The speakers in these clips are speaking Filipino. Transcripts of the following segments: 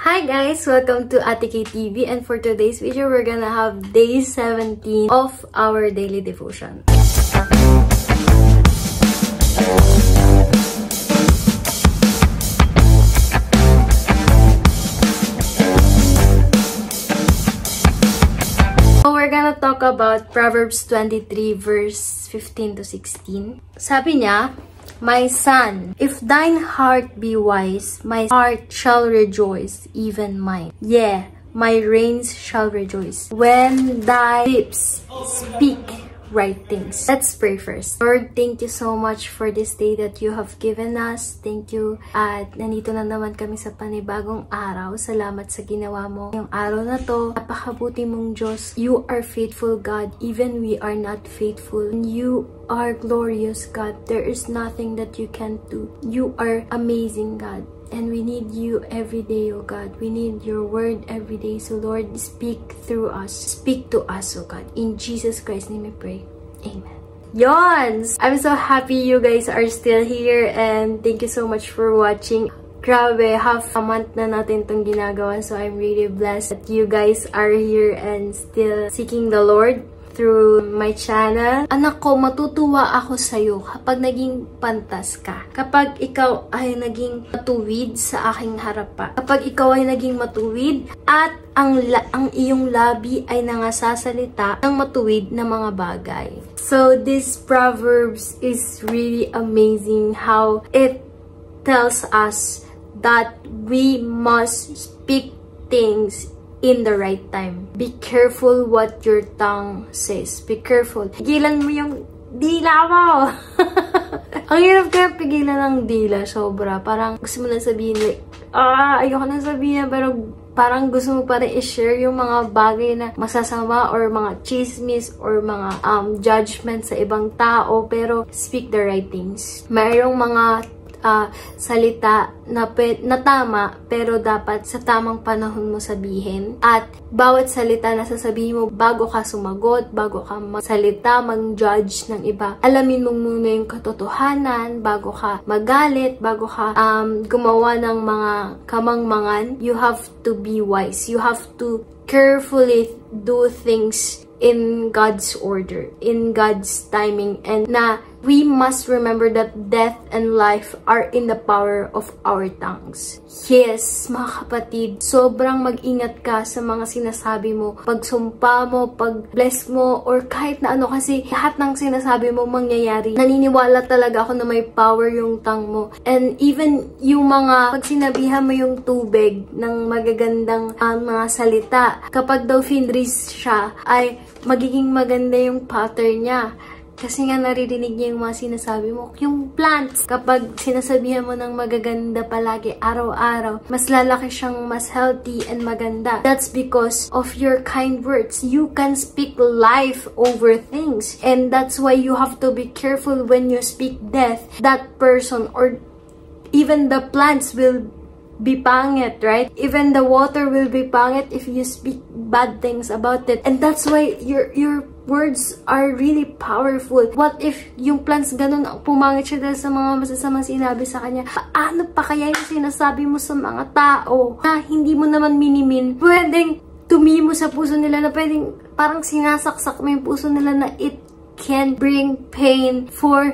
Hi guys! Welcome to Ate K TV, and for today's video, we're gonna have day 17 of our daily devotion. So we're gonna talk about Proverbs 23 verse 15 to 16. Sabi niya, "My son, if thine heart be wise, my heart shall rejoice, even mine. Yeah, my reins shall rejoice. When thy lips speak right things." Let's pray first. Lord, thank you so much for this day that you have given us. Thank you. At nandito na naman kami sa panibagong araw. Salamat sa ginawa mo. Yung araw na to, napakabuti mong Diyos. You are faithful, God. Even we are not faithful. You are glorious, God. There is nothing that you can't do. You are amazing, God. And we need you every day, oh God. We need your word every day. So Lord, speak through us. Speak to us, oh God. In Jesus Christ's name we pray. Amen. Yons! I'm so happy you guys are still here, and thank you so much for watching. Grabe, half a month na natin itong ginagawa. So I'm really blessed that you guys are here and still seeking the Lord through my channel. Anak ko, matutuwa ako sa'yo kapag naging pantas ka. Kapag ikaw ay naging matuwid sa aking harapan. Kapag ikaw ay naging matuwid at ang iyong labi ay nangasasalita ng matuwid na mga bagay. So this Proverbs is really amazing how it tells us that we must speak things in the right time. Be careful what your tongue says. Be careful. Pigilan mo yung dila mo! Ang hirap kaya pigilan ng dila. Sobra. Parang gusto mo na sabihin like, ayoko na sabihin, pero parang gusto mo pa rin i-share yung mga bagay na masasama or mga chismis or mga judgment sa ibang tao, pero speak the right things. Mayroong mga salita na tama, pero dapat sa tamang panahon mo sabihin. At bawat salita na sasabihin mo, bago ka sumagot, bago ka magsalita, mag-judge ng iba, alamin mo muna yung katotohanan bago ka magalit, bago ka gumawa ng mga kamangmangan. You have to be wise. You have to carefully do things in God's order, in God's timing, and na we must remember that death and life are in the power of our tongues. Yes, mga kapatid, sobrang mag-ingat ka sa mga sinasabi mo, pagsumpa mo, pag-bless mo, or kahit na ano, kasi lahat ng sinasabi mo mangyayari. Naniniwala talaga ako na may power yung tongue mo. And even yung mga, pag sinabihan mo yung tubig ng magagandang mga salita, kapag daw finris siya, ay magiging maganda yung pattern niya. Kasi nga naririnig niya yung mga sinasabi mo. Yung plants, kapag sinasabihan mo ng magaganda palagi, araw-araw, mas lalaki siyang mas healthy and maganda. That's because of your kind words. You can speak life over things. And that's why you have to be careful when you speak death. That person or even the plants will be pangit, right? Even the water will be pangit if you speak bad things about it. And that's why your words are really powerful. What if yung plants ganun, pumangit siya dahil sa mga masasamang sinabi sa kanya? Paano pa kaya yung sinasabi mo sa mga tao na hindi mo naman minimin? Pwedeng tumimo sa puso nila, na pwedeng parang sinasaksak mo yung puso nila, na it can bring pain for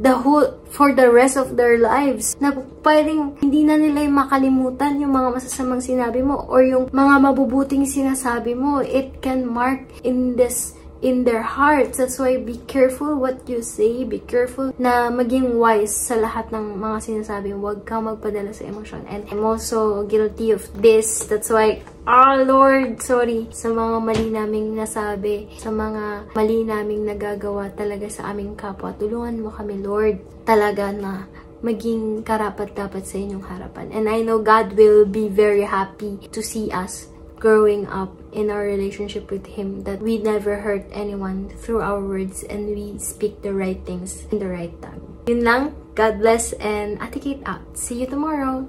the rest of their lives. Na pwedeng hindi na nila makalimutan yung mga masasamang sinabi mo or yung mga mabubuting sinasabi mo. It can mark in their hearts. That's why be careful what you say. Be careful na maging wise sa lahat ng mga sinasabi mo. Huwag kang magpadala sa emosyon. And I'm also guilty of this. That's why, Lord, sorry sa mga mali naming nasabi, sa mga mali naming nagagawa talaga sa aming kapwa. Tulungan mo kami, Lord, talaga na maging karapat-dapat sa inyong harapan. And I know God will be very happy to see us growing up in our relationship with Him, that we never hurt anyone through our words and we speak the right things in the right time. Yun lang. God bless, and Ate Kate out. See you tomorrow.